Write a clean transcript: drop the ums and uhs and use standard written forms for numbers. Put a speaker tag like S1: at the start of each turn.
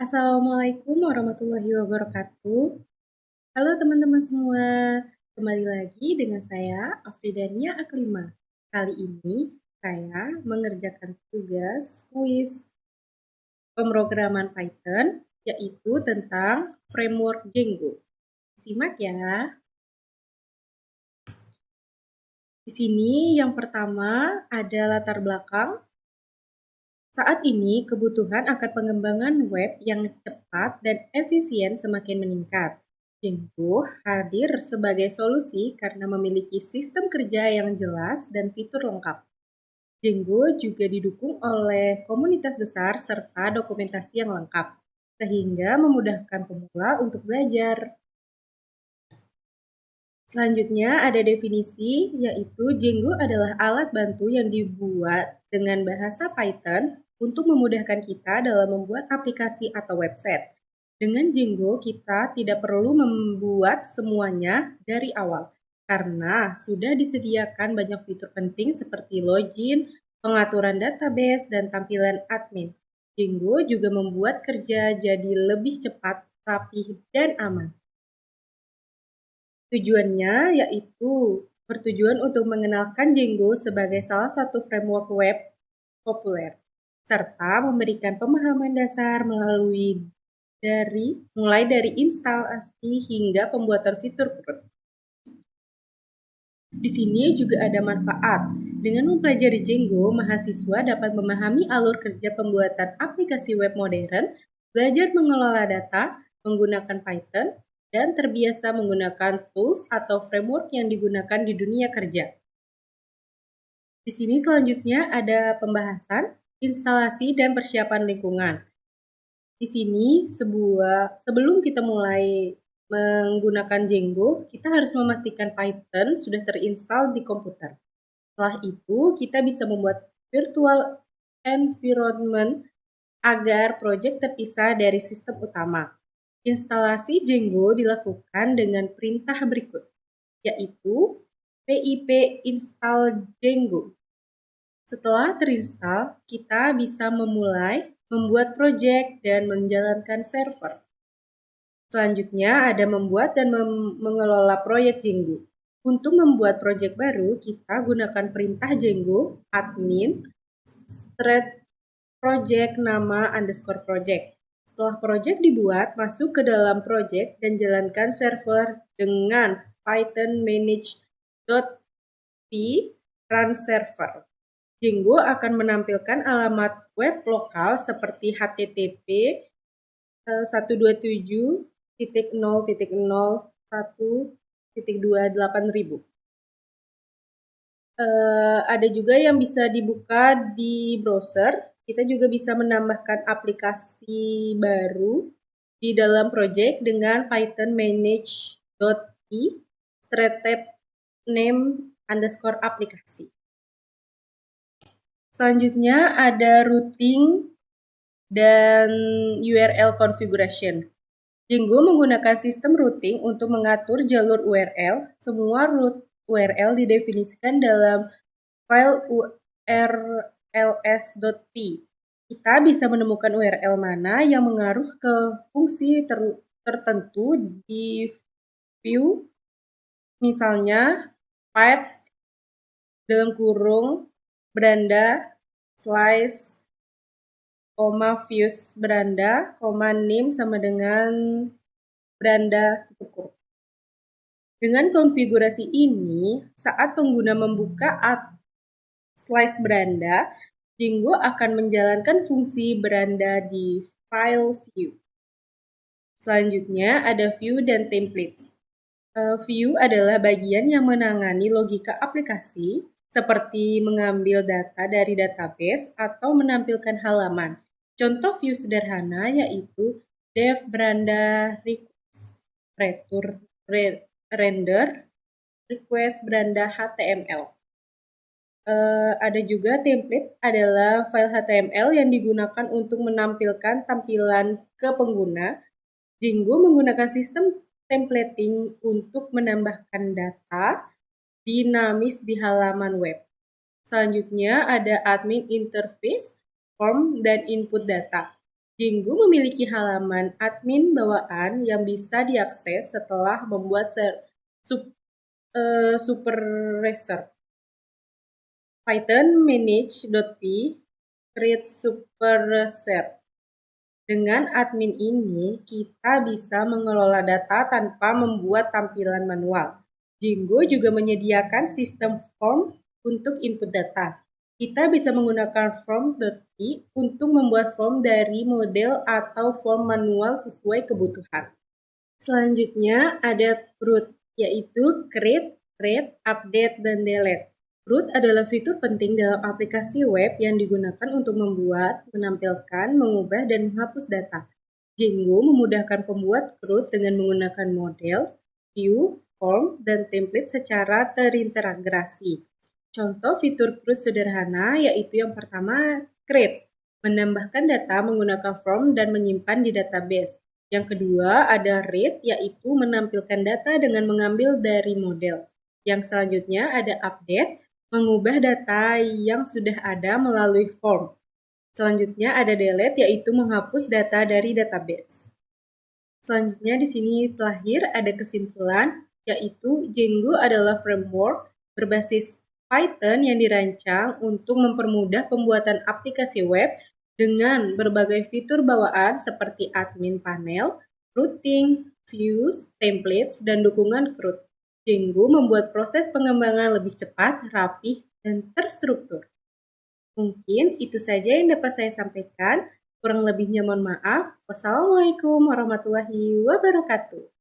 S1: Assalamualaikum warahmatullahi wabarakatuh. Halo teman-teman semua, kembali lagi dengan saya Afridania Aklima. Kali ini saya mengerjakan tugas kuis pemrograman Python, yaitu tentang framework Django. Simak ya. Di sini yang pertama ada latar belakang. Saat ini, kebutuhan akan pengembangan web yang cepat dan efisien semakin meningkat. Django hadir sebagai solusi karena memiliki sistem kerja yang jelas dan fitur lengkap. Django juga didukung oleh komunitas besar serta dokumentasi yang lengkap, sehingga memudahkan pemula untuk belajar. Selanjutnya ada definisi, yaitu Django adalah alat bantu yang dibuat dengan bahasa Python untuk memudahkan kita dalam membuat aplikasi atau website. Dengan Django, kita tidak perlu membuat semuanya dari awal, karena sudah disediakan banyak fitur penting seperti login, pengaturan database, dan tampilan admin. Django juga membuat kerja jadi lebih cepat, rapih, dan aman. Tujuannya yaitu bertujuan untuk mengenalkan Django sebagai salah satu framework web populer, serta memberikan pemahaman dasar mulai dari instalasi hingga pembuatan fitur perut. Di sini juga ada manfaat. Dengan mempelajari Django, mahasiswa dapat memahami alur kerja pembuatan aplikasi web modern, belajar mengelola data, menggunakan Python, dan terbiasa menggunakan tools atau framework yang digunakan di dunia kerja. Di sini selanjutnya ada pembahasan, instalasi, dan persiapan lingkungan. Di sini sebelum kita mulai menggunakan Django, kita harus memastikan Python sudah terinstall di komputer. Setelah itu, kita bisa membuat virtual environment agar proyek terpisah dari sistem utama. Instalasi Django dilakukan dengan perintah berikut, yaitu pip install Django. Setelah terinstall, kita bisa memulai membuat proyek dan menjalankan server. Selanjutnya ada membuat dan mengelola proyek Django. Untuk membuat proyek baru, kita gunakan perintah Django admin start project nama _ project. Setelah proyek dibuat, masuk ke dalam proyek dan jalankan server dengan python manage.py run server. Django akan menampilkan alamat web lokal seperti http 127.0.0.1.28.000. Ada juga yang bisa dibuka di browser. Kita juga bisa menambahkan aplikasi baru di dalam project dengan python manage.py name _ aplikasi. Selanjutnya ada routing dan URL configuration. Django menggunakan sistem routing untuk mengatur jalur URL. Semua root URL didefinisikan dalam file urls.py. Kita bisa menemukan URL mana yang mengaruh ke fungsi tertentu di view, misalnya path beranda slice views beranda name sama dengan beranda tutup. Dengan konfigurasi ini, saat pengguna membuka slice beranda, Django akan menjalankan fungsi beranda di file view. Selanjutnya ada view dan templates. View adalah bagian yang menangani logika aplikasi, seperti mengambil data dari database atau menampilkan halaman. Contoh view sederhana yaitu dev beranda request, return render, request beranda HTML. Ada juga template adalah file HTML yang digunakan untuk menampilkan tampilan ke pengguna. Django menggunakan sistem templating untuk menambahkan data dinamis di halaman web. Selanjutnya ada admin interface, form, dan input data. Django memiliki halaman admin bawaan yang bisa diakses setelah membuat supervisor. Python manage.py create supervisor. Dengan admin ini, kita bisa mengelola data tanpa membuat tampilan manual. Django juga menyediakan sistem form untuk input data. Kita bisa menggunakan form.py untuk membuat form dari model atau form manual sesuai kebutuhan. Selanjutnya ada CRUD, yaitu create, update, dan delete. CRUD adalah fitur penting dalam aplikasi web yang digunakan untuk membuat, menampilkan, mengubah, dan menghapus data. Django memudahkan pembuat CRUD dengan menggunakan model, view, form, dan template secara terintegrasi. Contoh fitur CRUD sederhana yaitu yang pertama, create, menambahkan data menggunakan form dan menyimpan di database. Yang kedua ada read, yaitu menampilkan data dengan mengambil dari model. Yang selanjutnya ada update, mengubah data yang sudah ada melalui form. Selanjutnya ada delete, yaitu menghapus data dari database. Selanjutnya di sini terakhir ada kesimpulan, yaitu Django adalah framework berbasis Python yang dirancang untuk mempermudah pembuatan aplikasi web dengan berbagai fitur bawaan seperti admin panel, routing, views, templates, dan dukungan CRUD. Django membuat proses pengembangan lebih cepat, rapih, dan terstruktur. Mungkin itu saja yang dapat saya sampaikan. Kurang lebihnya mohon maaf. Wassalamualaikum warahmatullahi wabarakatuh.